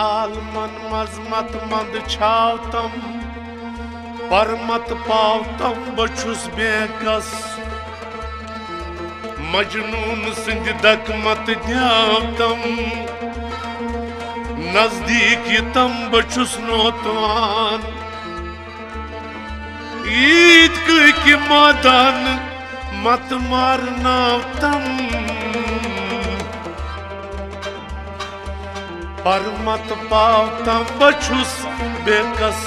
आलमन मजमत मंद छावतम परमत पावतम बछुस बेकस मजनून सिंध दकमत न्यावतम नजदीक यतम बछुस नोतवान ईद की मादान मत मारनावतम परमत पावतम बछुस बेकस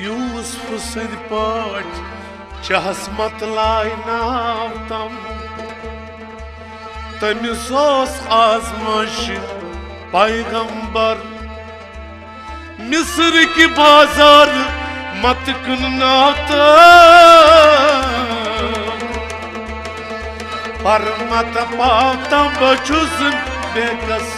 यूसुफ सिंध पाट चहस मत लायनावतम तमिस आजमाइश पैगंबर मिस्र की बाजार मत कुन्नावतम पर मत पावतम बछुस बेकस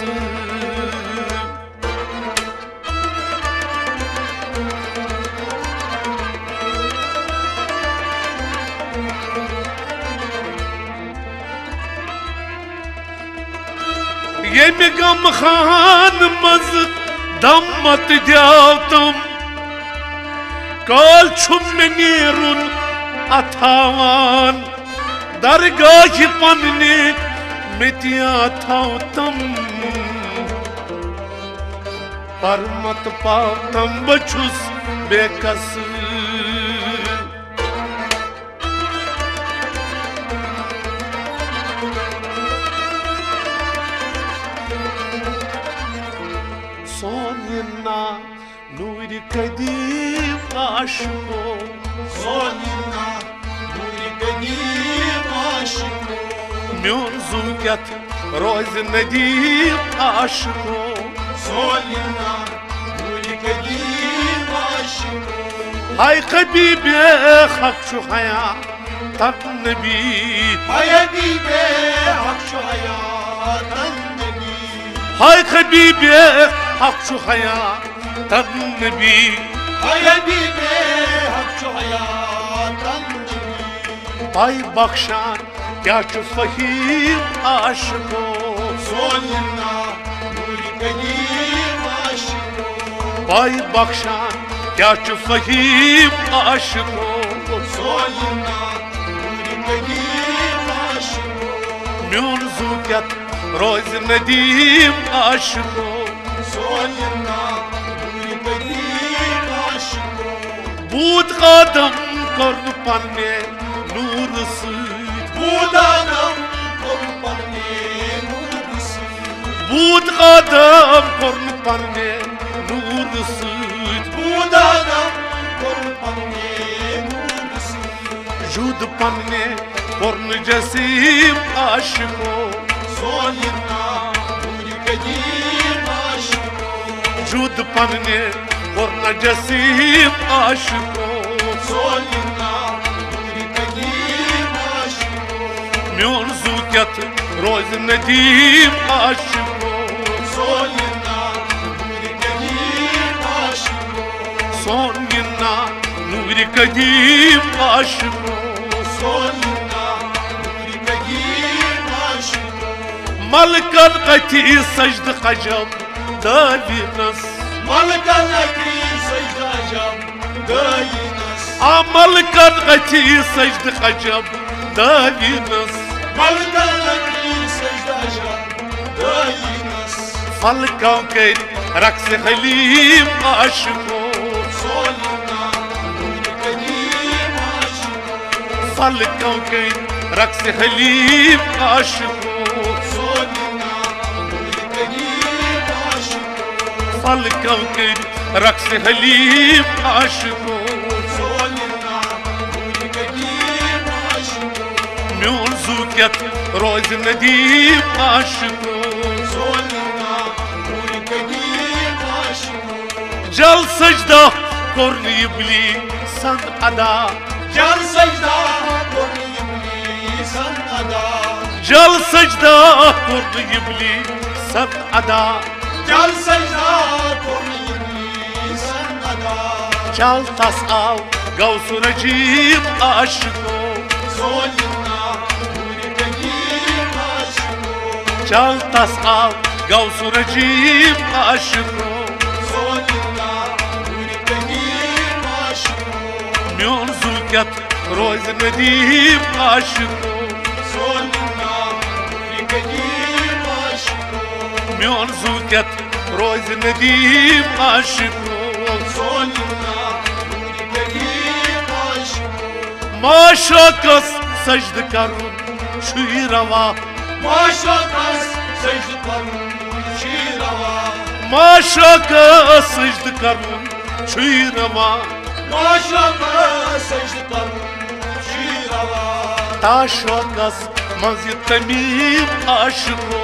ये गम खान मज दम मत द्यावतम काल छुम नीरुन अथावान दरगाह पन्ने मितिया थावतम परमत पावतम बछुस बेकस सोनिना नूर कदीम आशिको सोनिना नूर कदीम आशिको म्योन ज़ुल्क़त रोज़ नदीम आशिको सोनिना नूर कदीम आशिको हाय खबीबे हक छु हया तक नबी हाय खबीबे हक छु हया तक नबी हाय खबीबे हक छु हया तक नबी हाय खबीबे हक छु हया तक नबी भाई बख्शान क्या छु फहीम आशिको सोनिना नूर कदीम आशिको भाई बख्शान क्या छु फहीम आशिको सोनिना नूर कदीम आशिको म्योन ज़ुल्क़त रोज़ नदीम आशिको सोनिना नूर कदीम आशिको बूद कदम कर्न पन्ने नूर सۭتۍ बूदानम कोन पन्ने नूर सۭتۍ बूद कदम कर्न पन्ने नूर सۭتۍ बूदानम कोन पन्ने नूर सۭتۍ जुद पन्ने कर्न जसीम आशिको सोनिना नूर कदीम आशिको जुद पन्ने कर्न जसीम आशिको सोनिना नूर कदीम आशिको म्योन ज़ुल्क़त रोज़ नदीम आशिको सोनिना नूर कदीम आशिको सोनिना नूर कदीम आशिको सोनिना नूर कदीम आशिको मलकन कथि सजद खजब दाविनस मलकन अकी सजदा जब दायिनस मलकन कथि सजद खजब दाविनस मलकन अकी सजदा जब दायिनस फलकों के रक्स हलीम आशिको सोनिना नूर कदीम आशिको फलकों के रक्स हलीम आशिको सोनिना नूर कदीम आशिको फलकों के रक्स हलीम आशिको सोनिना नूर कदीम आशिको म्योन ज़ुल्क़त रोज़ नदीम आशिको सोनिना नूर कदीम आशिको जल सजदा कोर्न इब्लीसन अदा जल सजदा कोन इब्लीसन अदा जल सजदा कोर्न इब्लीसन अदा जल सजदा कोन इब्लीसन चल तस आव गौसु रजीब आशिको चल तस आव गौसु रजीब आशिको म्योन जुल्कत रोज नदीम आशिको म्योन जुल्कत रोज नदीम आशिको माशकस सजद करुन छुई रवा माशकस सजद करुन छुई रवा ताशकस मज़ तमीम आशिको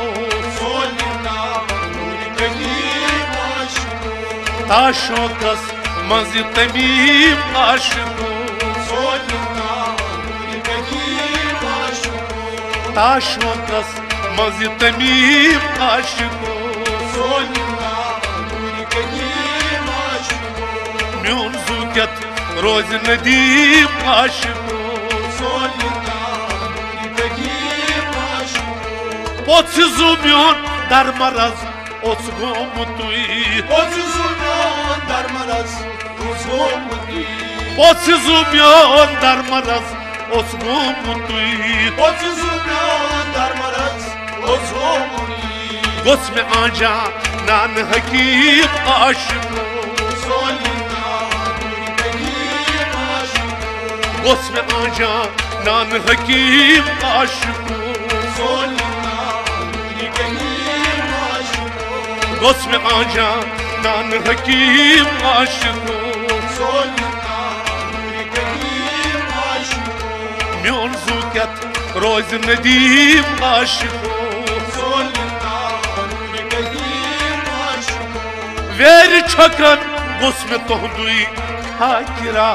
ताशकस मज़ तमीम आशिको ताशकस मज़ तमीम आशिको म्योन जुल्कत रोज नदीम आशिको पोत्स जुम्योन दरमरज ओस गोमुतुई पोत्स जुम्योन दरमरज ओस गोमुतुई गोस में आजा नान हकीम आशिको गोस में आजा नान हकीम आशिको गोस में आजा नान हकीम आशिको म्योन जुल्कत रोज नदीम आशिको वेर छकन गोस में तोहदुई हाकिरा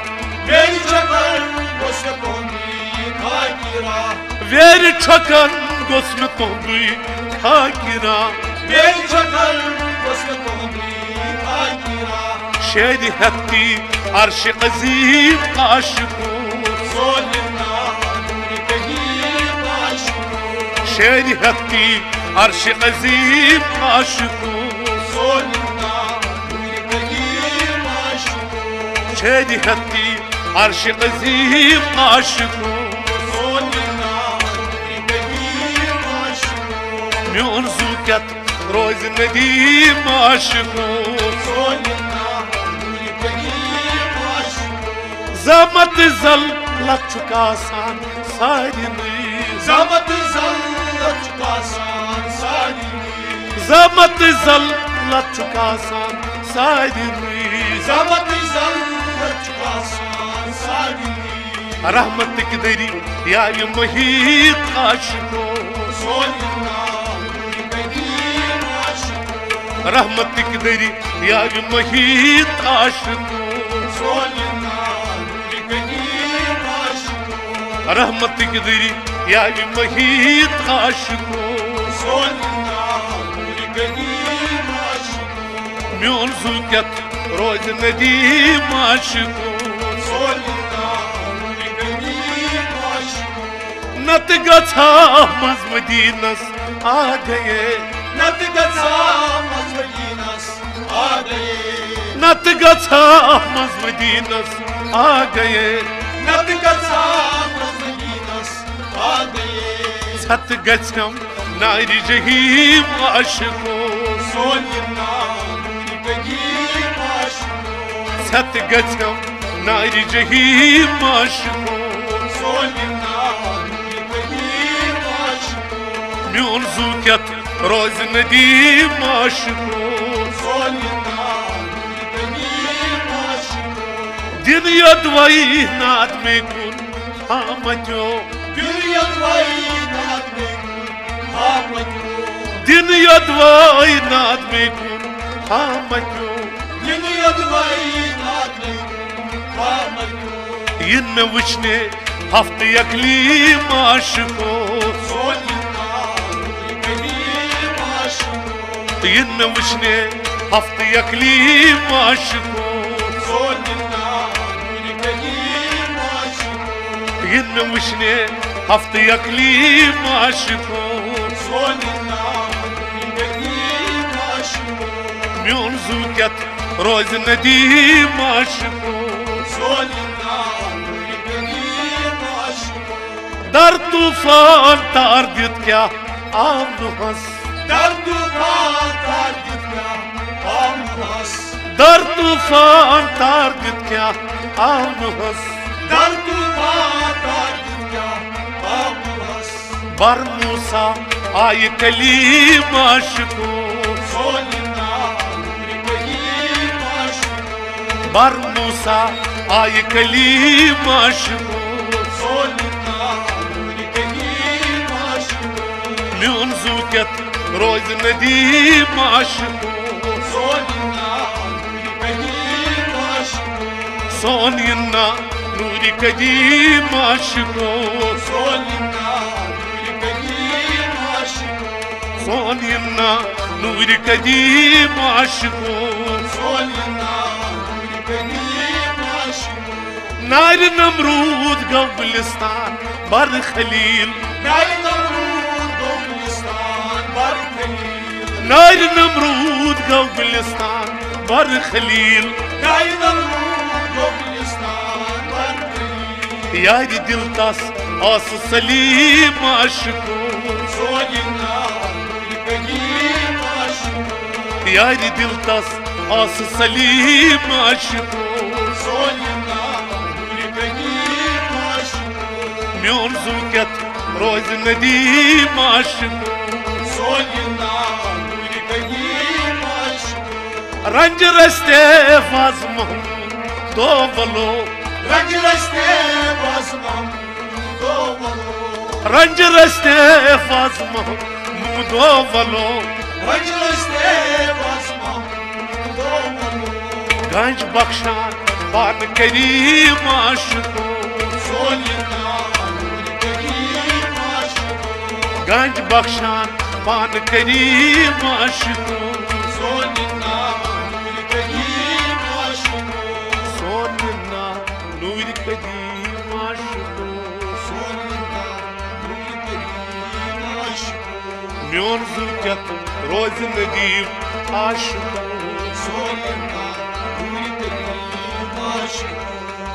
वेर छकन गोस में तोहदुई हाकिरा शेर हत्ती अर्श अजीम आशिको शेर हत्ती अर्श अजीम आशिको शेर हत्ती अर्श अजीम आशिको म्योन जुल्कत रोज नदीम आशिको ज़मत ज़ल लचुकासान सारिनी ज़मत ज़ल लचुकासान सारिनी रहमत की दरी या ये मुहीत आशिको रहमत की दरी या ये मुहीत आशिको रहमत की दरी या ये मुहीत आशिको म्योन जुल्कत रोज नदीम आशिको नत गछा मज़ मदीनस आ गए नत गछा मज़ मदीनस आ गए सत गछम नारी जहीम आशिको सत गछम नारी जहीम आशिको म्योन जुल्कत रोज नदीम आशिको दिन यदवाई नाद में कुन हामजो दिन यदवाई नाद में कुन हामजो इन में वुचने हफ्ते अकलीम आशिको इन में वुचने हफ्ते अकलीम आशिको इन में वुशने हफ्ते अकलीम आशिको म्यून जूकत रोज नदीम आशिको दर तूफान तार दित क्या आम नुहस दर तूफान तार दित क्या आम नुहस दर तूफान तार दित क्या आम नुहस दर तूफान तार दित क्या आम नुहस बर मूसा आय कलीम आशिको बर मूसा आय कलीम आशिको म्यून जूकत रोज नदीम आशिको सोन यन्ना नूरी कदीम आशिको सोन यन्ना नूरी कदीम आशिको नार नमरूद गौ गुलिस्तान बर खलील नार नमरूद गौ गुलिस्तान बर खलील यारी दिल तस आस सलीम आशिको यारी दिल तस आस सलीम आशिको म्यून जूकत रोज नदीम आशिको रंज रस्ते फाज महमूद दो वलो रंज रस्ते फाज महमूद दो वलो रंज रस्ते फाज महमूद दो वलो रंज रस्ते फाज महमूद दो वलो गंज बख्शान पान करीम आशिको गंज बख्शान पान करीम आशिको सोनिना नूर कदीम आशिको म्यून जूकत रोज नदीम आशिको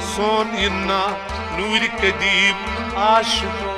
सोन यन्ना नूर कदीम आशिको